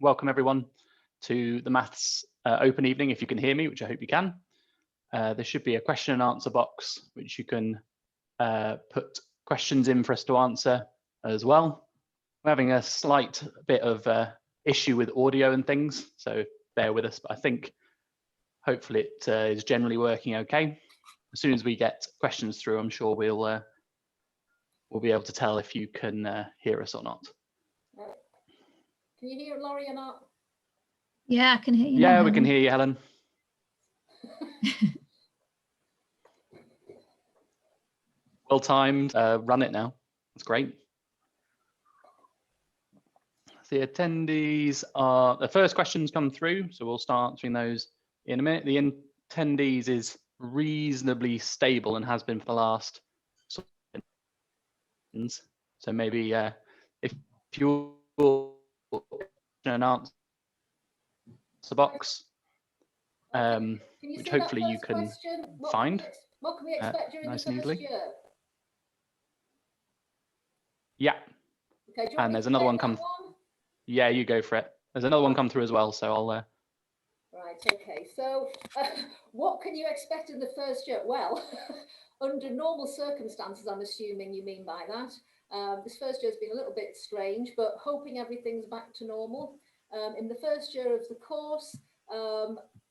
welcome everyone to the Maths Open Evening, if you can hear me, which I hope you can. There should be a question and answer box, which you can put questions in for us to answer as well. We're having a slight bit of issue with audio and things, so bear with us, but I think hopefully it is generally working okay. As soon as we get questions through, I'm sure we'll be able to tell if you can hear us or not. Can you hear Laurie or not? Yeah, I can hear you. Yeah, now, we can hear you, Helen. Well timed. Run it now. That's great. The attendees are, the first questions come through, so we'll start answering those in a minute. The attendees is reasonably stable and has been for the last sort of, so maybe if you're an answer box, which hopefully you can find what can we expect during nice the and first easily. year? Yeah. Okay, And there's another one come. Yeah, you go for it. There's another one come through as well, so I'll. Right. Okay. So, what can you expect in the first year? Well, under normal circumstances, I'm assuming you mean by that. This first year has been a little bit strange, but hoping everything's back to normal. In the first year of the course,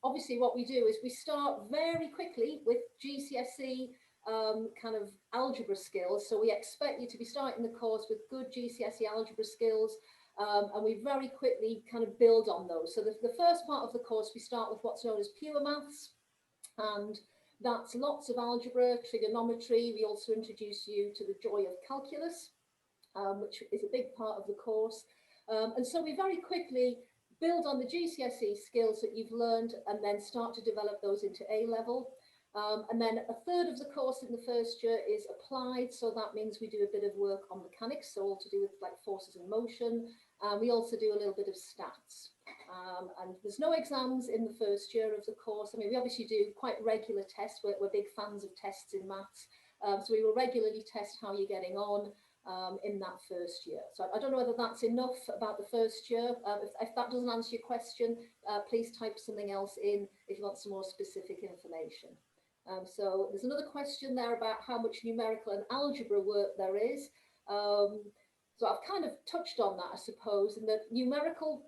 obviously what we do is we start very quickly with GCSE kind of algebra skills. So we expect you to be starting the course with good GCSE algebra skills, and we very quickly kind of build on those. So the first part of the course, we start with what's known as pure maths, and that's lots of algebra, trigonometry. We also introduce you to the joy of calculus, which is a big part of the course. And so we very quickly build on the GCSE skills that you've learned and then start to develop those into A level. And then a third of the course in the first year is applied. So that means we do a bit of work on mechanics, so all to do with like forces in motion. We also do a little bit of stats. And there's no exams in the first year of the course. I mean, we obviously do quite regular tests. We're big fans of tests in maths. So we will regularly test how you're getting on in that first year. So I don't know whether that's enough about the first year. If that doesn't answer your question, please type something else in if you want some more specific information. So there's another question there about how much numerical and algebra work there is. So I've kind of touched on that, I suppose, in the numerical,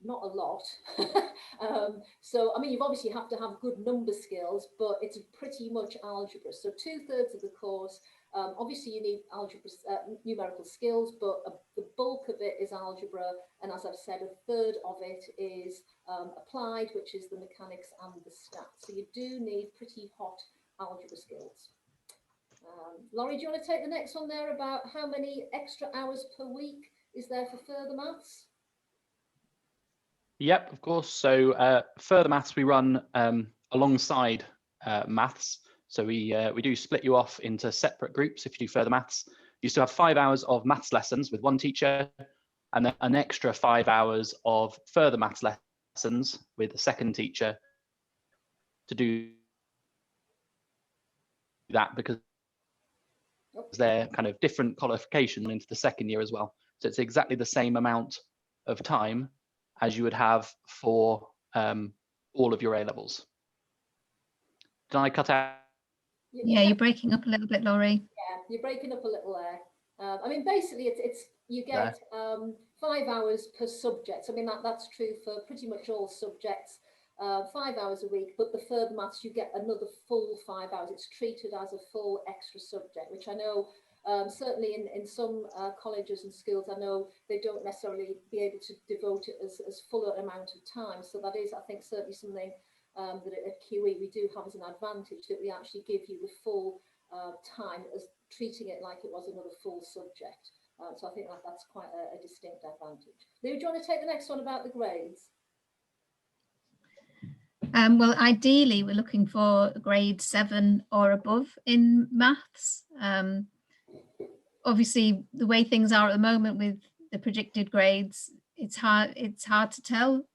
not a lot. So, I mean, you obviously have to have good number skills, but it's pretty much algebra. So 2/3 of the course, obviously you need algebra, numerical skills, but the bulk of it is algebra. And as I've said, 1/3 of it is applied, which is the mechanics and the stats. So you do need pretty hot algebra skills. Laurie, do you want to take the next one there about how many extra hours per week is there for further maths? Yep, of course. So further maths we run alongside maths. So we do split you off into separate groups if you do further maths. You still have 5 hours of maths lessons with one teacher, and then an extra 5 hours of further maths lessons with a second teacher to do that, because they're kind of different qualification into the second year as well. So it's exactly the same amount of time as you would have for all of your A levels. Did I cut out? Yeah, you're breaking up a little bit, Laurie. Yeah, you're breaking up a little there. I mean, basically, it's you get 5 hours per subject. I mean, that's true for pretty much all subjects. 5 hours a week, but the further maths, you get another full 5 hours. It's treated as a full extra subject, which I know certainly in some colleges and schools, I know they don't necessarily be able to devote it as full an amount of time. So that is, I think, certainly something that at QE we do have as an advantage, that we actually give you the full time as treating it like it was another full subject. So I think that's quite a distinct advantage. Lou, do you want to take the next one about the grades? Well, ideally, we're looking for grade 7 or above in maths. Obviously, the way things are at the moment with the predicted grades, it's hard to tell.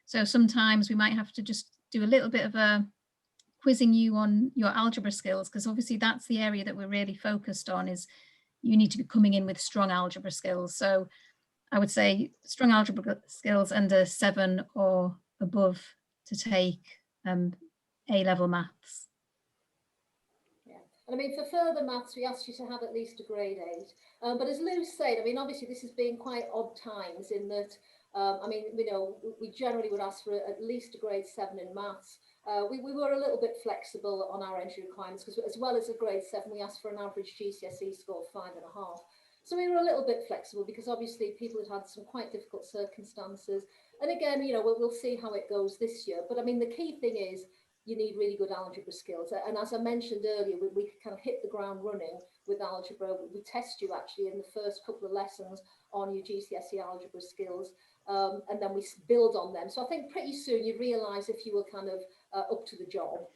So sometimes we might have to just do a little bit of a quizzing you on your algebra skills, because obviously that's the area that we're really focused on, is you need to be coming in with strong algebra skills. So I would say strong algebra skills and a 7 or above to take A-level maths. Yeah, and I mean, for further maths, we asked you to have at least a grade 8. But as Lou said, I mean, obviously this has been quite odd times in that, I mean, you know, we generally would ask for at least a grade 7 in maths. We were a little bit flexible on our entry requirements because as well as a grade 7, we asked for an average GCSE score of 5.5. So we were a little bit flexible because obviously people had some quite difficult circumstances. And again, you know, we'll see how it goes this year. But I mean, the key thing is you need really good algebra skills. And as I mentioned earlier, we kind of hit the ground running with algebra. We test you actually in the first couple of lessons on your GCSE algebra skills. And then we build on them. So I think pretty soon you realise if you were kind of up to the job,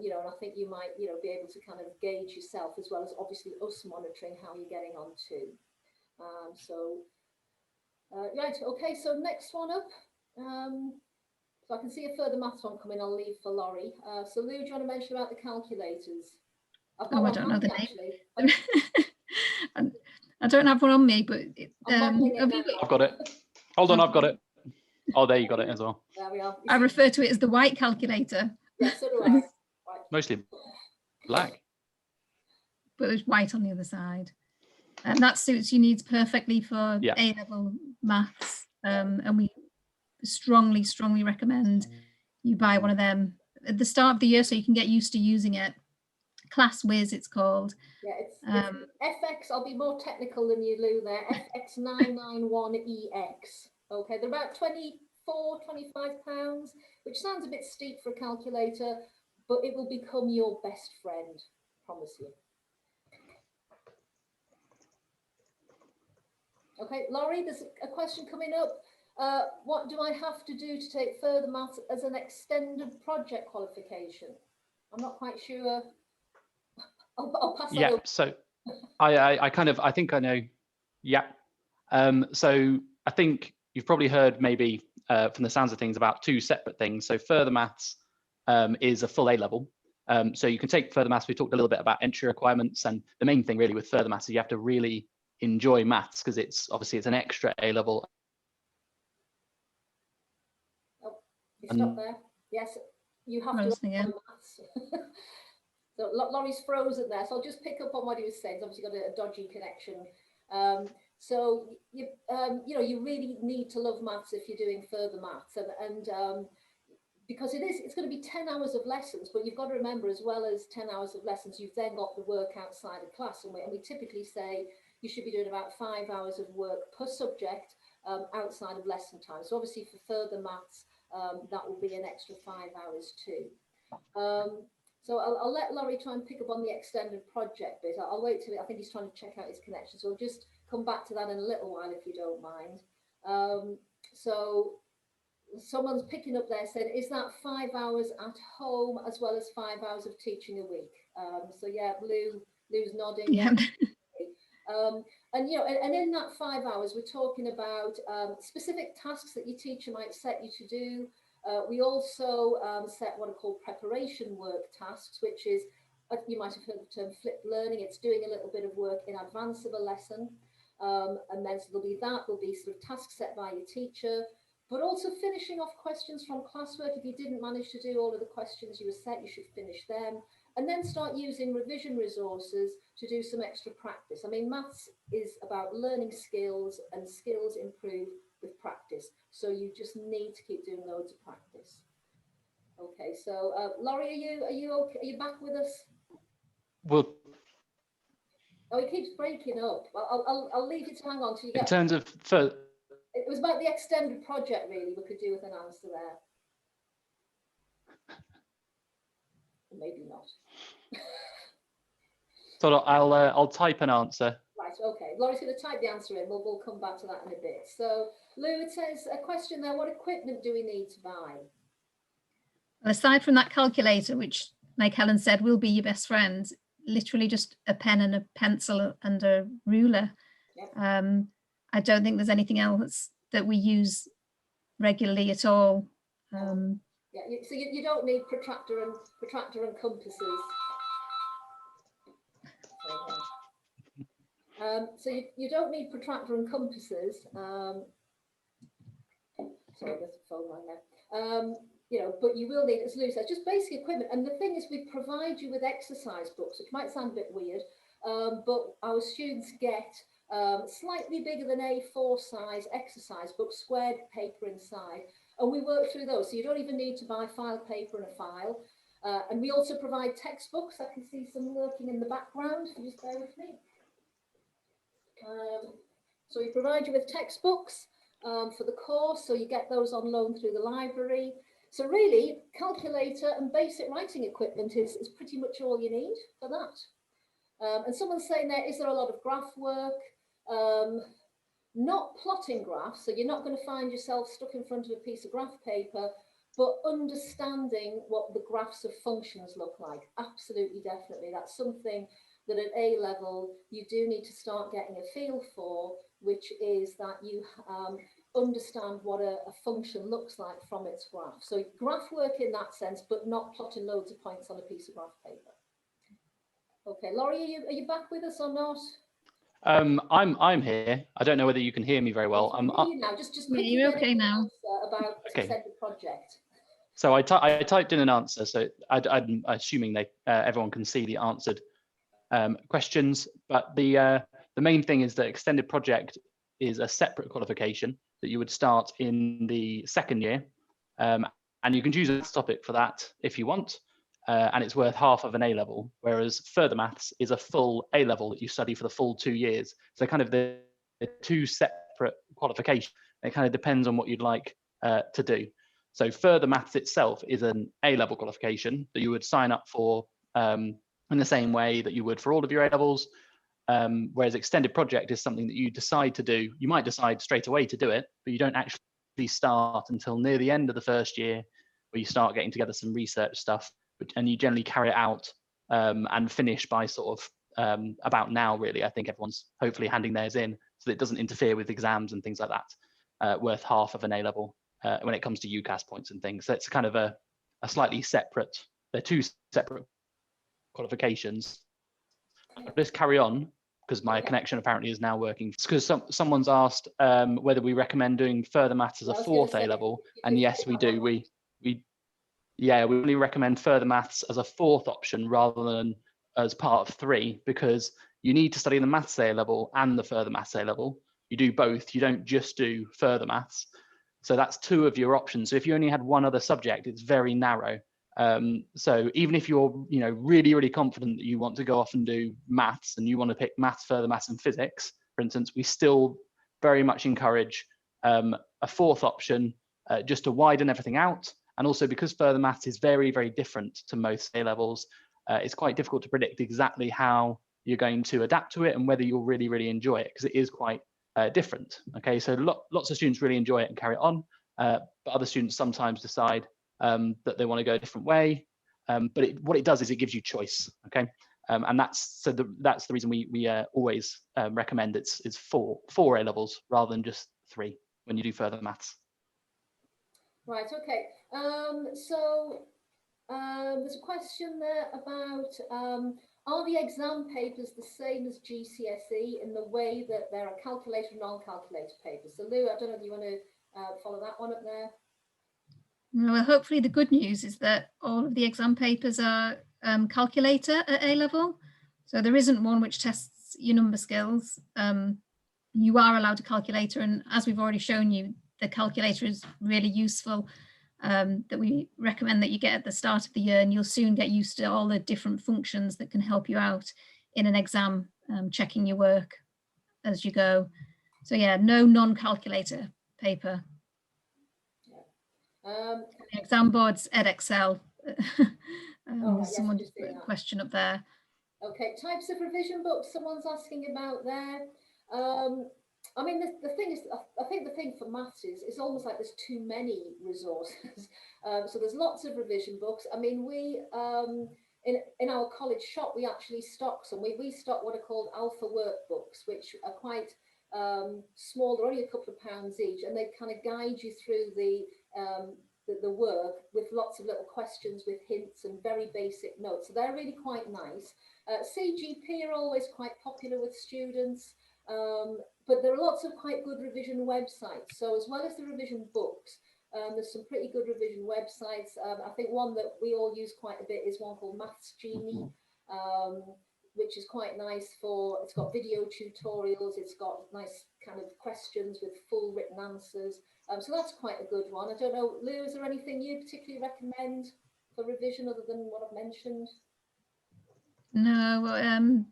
you know, and I think you might, you know, be able to kind of gauge yourself as well as obviously us monitoring how you're getting on too. Right, okay, so next one up. So I can see a further maths one coming. I'll leave for Laurie. So Lou, do you want to mention about the calculators? I've got I don't know the name. I don't have one on me, but I've got it. Hold on, I've got it. Oh, there you got it as well. There we are. I refer to it as the white calculator. Yes, so do I. Mostly black. But there's white on the other side. And that suits your needs perfectly for A-level maths. And we strongly recommend you buy one of them at the start of the year so you can get used to using it. Class Whiz, it's called. Yeah, it's FX. I'll be more technical than you, Lou, there. FX991EX. Okay, they're about £24–25, which sounds a bit steep for a calculator, but it will become your best friend, promise you. Okay, Laurie, there's a question coming up. What do I have to do to take further maths as an extended project qualification? I'm not quite sure. I'll pass that over. So I think I know. Yeah. So I think you've probably heard maybe from the sounds of things about two separate things. So further maths is a full A level. So you can take further maths. We talked a little bit about entry requirements, and the main thing really with further maths is you have to really enjoy maths because it's an extra A level. Oh, you stop there. Yes, you have to enjoy maths. So Laurie's frozen there, so I'll just pick up on what he was saying. He's obviously got a dodgy connection. So you know, you really need to love maths if you're doing further maths, and because it's going to be 10 hours of lessons, but you've got to remember, as well as 10 hours of lessons, you've then got the work outside of class, and we typically say you should be doing about 5 hours of work per subject outside of lesson time. So obviously for further maths, that will be an extra 5 hours too. So I'll let Laurie try and pick up on the extended project bit. I'll wait till I think he's trying to check out his connection. So I'll just come back to that in a little while if you don't mind. So someone's picking up there saying, is that 5 hours at home as well as 5 hours of teaching a week? So yeah, Lou's nodding. Yeah. And you know, and in that 5 hours, we're talking about specific tasks that your teacher might set you to do. We also set what are called preparation work tasks, which is, you might have heard the term flipped learning. It's doing a little bit of work in advance of a lesson. And then so there'll be sort of tasks set by your teacher, but also finishing off questions from classwork. If you didn't manage to do all of the questions you were set, you should finish them. And then start using revision resources to do some extra practice. I mean, maths is about learning skills, and skills improve with practice. So you just need to keep doing loads of practice. Okay, so Laurie, are you okay? Are you back with us? Well, oh, it keeps breaking up. I'll leave you to hang on till you get. In terms of it was about the extended project, really. We could do with an answer there. Maybe not. So I'll type an answer. Right, okay. Laurie's going to type the answer in. We'll come back to that in a bit. So, Lou, it says a question there. What equipment do we need to buy? Aside from that calculator, which, like Helen said, will be your best friend, literally just a pen and a pencil and a ruler. Yep. I don't think there's anything else that we use regularly at all. Yeah, so you don't need protractor and compasses. So you don't need protractor and compasses. Sorry, there's a phone line there. You know, but you will need, as Lou says, just basic equipment. And the thing is, we provide you with exercise books, which might sound a bit weird, but our students get slightly bigger than A4 size exercise books, squared paper inside, and we work through those. So you don't even need to buy file paper and a file. And we also provide textbooks. I can see some lurking in the background. Just bear with me. So we provide you with textbooks for the course, so you get those on loan through the library. So really, calculator and basic writing equipment is pretty much all you need for that. And someone's saying there, is there a lot of graph work? Not plotting graphs, so you're not going to find yourself stuck in front of a piece of graph paper, but understanding what the graphs of functions look like. Absolutely, definitely. That's something that at A level you do need to start getting a feel for, which is that you understand what a function looks like from its graph. So graph work in that sense, but not plotting loads of points on a piece of graph paper. Okay, Laurie, are you back with us or not? I'm here. I don't know whether you can hear me very well. I can hear you now. Just Yeah, you're okay now. About Okay. extended project. So I typed in an answer. So I'm assuming everyone can see the answered questions. But the main thing is that extended project is a separate qualification that you would start in the second year, and you can choose a topic for that if you want. And it's worth half of an A level, whereas further maths is a full A level that you study for the full 2 years. So kind of the two separate qualifications. It kind of depends on what you'd like to do. So further maths itself is an A level qualification that you would sign up for in the same way that you would for all of your A levels. Whereas extended project is something that you decide to do. You might decide straight away to do it, but you don't actually start until near the end of the first year, where you start getting together some research stuff, and you generally carry it out and finish by sort of about now, really. I think everyone's hopefully handing theirs in so that it doesn't interfere with exams and things like that, worth half of an A level when it comes to UCAS points and things. So it's kind of a slightly separate, they're two separate qualifications. I'll just carry on because my connection apparently is now working. It's because someone's asked whether we recommend doing further maths as a fourth A level, and yes, we do. We only recommend further maths as a fourth option rather than as part of 3, because you need to study the maths A level and the further maths A level. You do both. You don't just do further maths. So that's 2 of your options. So if you only had one other subject, it's very narrow. So even if you're, really, really confident that you want to go off and do maths and you want to pick maths, further maths and physics, for instance, we still very much encourage a fourth option just to widen everything out. And also because further maths is very, very different to most A levels, it's quite difficult to predict exactly how you're going to adapt to it and whether you'll really, really enjoy it, because it is quite different. Okay, so lots of students really enjoy it and carry it on, but other students sometimes decide that they want to go a different way. But what it does is it gives you choice. Okay, and that's the reason we always recommend it's 4 A levels rather than just 3 when you do further maths. Right. Okay. So there's a question there about are the exam papers the same as GCSE in the way that there are calculator and non-calculator papers? So Lou, I don't know if you want to follow that one up there. Well, hopefully the good news is that all of the exam papers are calculator at A level. So there isn't one which tests your number skills. You are allowed a calculator, and as we've already shown you, the calculator is really useful, that we recommend that you get at the start of the year, and you'll soon get used to all the different functions that can help you out in an exam, checking your work as you go. So yeah, no non-calculator paper. The exam boards Edexcel. Someone's put a question up there. Okay, types of revision books someone's asking about there. I mean, the thing is, I think the thing for maths is it's almost like there's too many resources. So there's lots of revision books. I mean, we in our college shop, we actually stock some. We stock what are called alpha workbooks, which are quite small. They're only a couple of pounds each, and they kind of guide you through the the work with lots of little questions with hints and very basic notes. So they're really quite nice. CGP are always quite popular with students, but there are lots of quite good revision websites. So as well as the revision books, there's some pretty good revision websites. I think one that we all use quite a bit is one called Maths Genie, which is quite nice for, it's got video tutorials, it's got nice kind of questions with full written answers. So that's quite a good one. I don't know, Lou, is there anything you particularly recommend for revision other than what I've mentioned? No,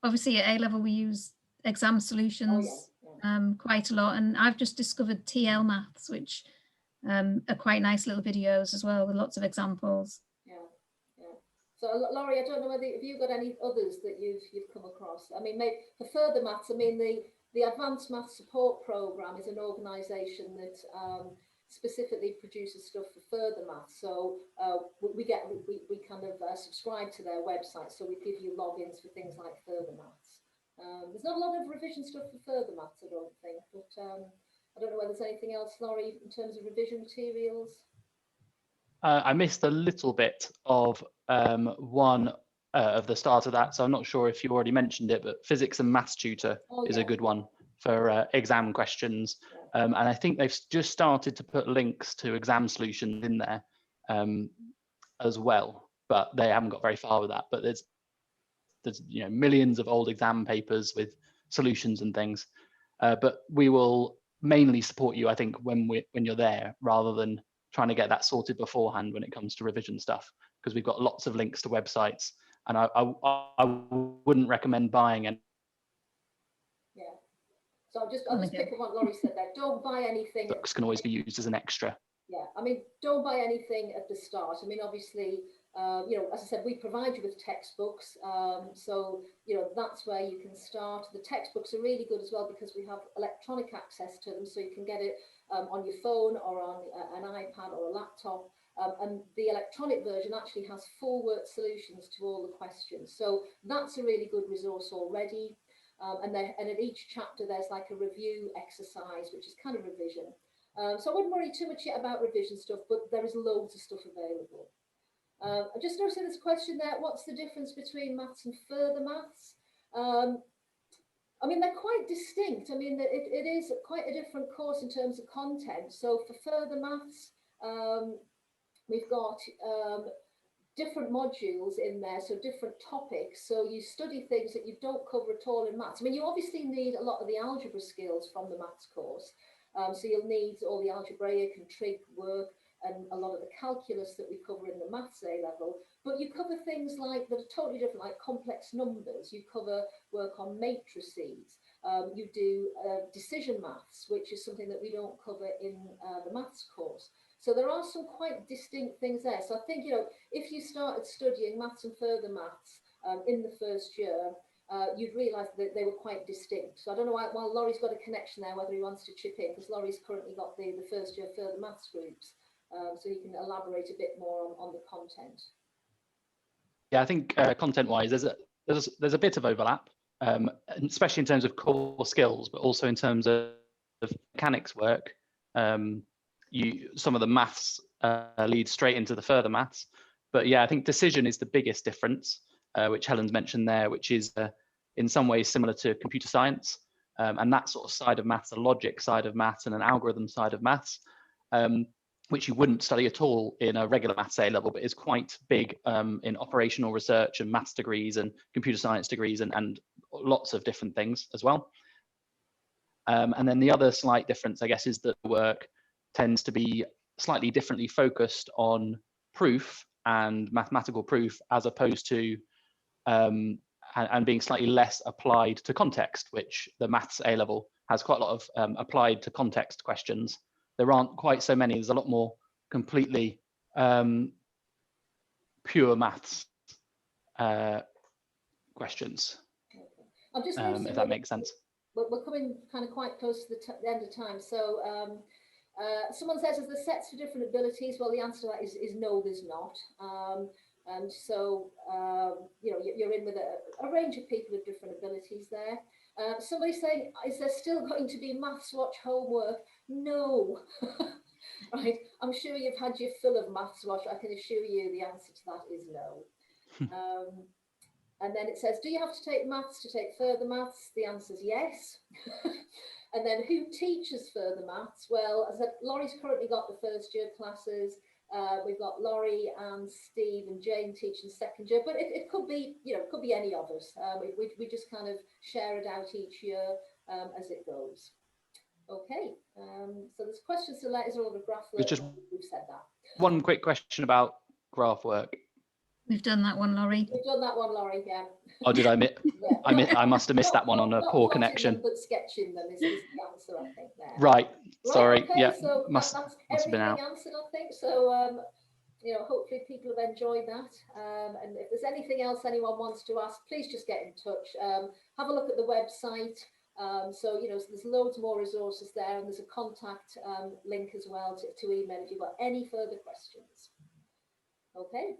obviously at A-level we use exam solutions quite a lot, and I've just discovered TL Maths, which are quite nice little videos as well with lots of examples. So Laurie, I don't know whether have you got any others that you've come across? I mean, maybe for further maths, I mean the Advanced Maths Support Programme is an organisation that specifically produces stuff for further maths. So we kind of subscribe to their website, so we give you logins for things like further maths. There's not a lot of revision stuff for further maths, I don't think, but I don't know whether there's anything else, Laurie, in terms of revision materials. I missed a little bit of one of the start of that, so I'm not sure if you already mentioned it, but Physics and Maths Tutor is a good one for exam questions. And I think they've just started to put links to exam solutions in there as well, but they haven't got very far with that. But there's millions of old exam papers with solutions and things. But we will mainly support you, I think, when you're there, rather than trying to get that sorted beforehand when it comes to revision stuff, because we've got lots of links to websites, and I wouldn't recommend buying any. Yeah. So I'll just pick up what Laurie said there. Don't buy anything. Books can always be used as an extra. Yeah, I mean, don't buy anything at the start. I mean, obviously, as I said, we provide you with textbooks. So, that's where you can start. The textbooks are really good as well because we have electronic access to them. So you can get it on your phone or on an iPad or a laptop. And the electronic version actually has full word solutions to all the questions. So that's a really good resource already. And at each chapter, there's like a review exercise, which is kind of revision. So I wouldn't worry too much yet about revision stuff, but there is loads of stuff available. I just noticed this question there, what's the difference between maths and further maths? I mean, they're quite distinct. I mean, it is quite a different course in terms of content. So for further maths, we've got different modules in there, so different topics. So you study things that you don't cover at all in maths. I mean, you obviously need a lot of the algebra skills from the maths course. So you'll need all the algebraic and trig work and a lot of the calculus that we cover in the maths A level. But you cover things like that are totally different, like complex numbers. You cover work on matrices. You do decision maths, which is something that we don't cover in the maths course. So there are some quite distinct things there. So I think, if you started studying maths and further maths in the first year, you'd realise that they were quite distinct. So I don't know why, while Laurie's got a connection there, whether he wants to chip in, because Laurie's currently got the first year further maths groups. So you can elaborate a bit more on the content. Yeah, I think content-wise, there's a bit of overlap, especially in terms of core skills, but also in terms of mechanics work. Some of the maths lead straight into the further maths, but yeah, I think decision is the biggest difference, which Helen's mentioned there, which is in some ways similar to computer science, and that sort of side of maths, a logic side of maths and an algorithm side of maths, which you wouldn't study at all in a regular maths A level, but is quite big in operational research and maths degrees and computer science degrees and lots of different things as well. And then the other slight difference, I guess, is that the work tends to be slightly differently focused on proof and mathematical proof, as opposed to and being slightly less applied to context, which the maths A level has quite a lot of applied to context questions. There aren't quite so many. There's a lot more completely pure maths questions, if that makes sense. We're coming kind of quite close to the end of time. So someone says, is there sets for different abilities? Well, the answer to that is no, there's not. And so, you're in with a range of people with different abilities there. Somebody's saying, is there still going to be Maths Watch homework? No. Right, I'm sure you've had your fill of maths, Rosh. I can assure you the answer to that is no. And then it says, do you have to take maths to take further maths? The answer is yes. And then who teaches further maths? Well, as I said, Laurie's currently got the first year classes. We've got Laurie and Steve and Jane teaching second year, but it could be, you know, it could be any of us. We just kind of share it out each year as it goes. Okay, so there's questions to letters or the graph work. Just we've said that. one quick question about graph work. We've done that one, Laurie. We've done that one, Laurie, yeah. Oh, did I miss? Yeah. I must have missed that one on a Not poor plotting connection. them, but sketching them is the answer, I think, there. Right. Sorry. Okay, Yeah. so Must that's have been out. everything answered, I think. So, you know, hopefully people have enjoyed that. And if there's anything else anyone wants to ask, please just get in touch. Have a look at the website. So, you know, so there's loads more resources there, and there's a contact link as well to email if you've got any further questions. Okay.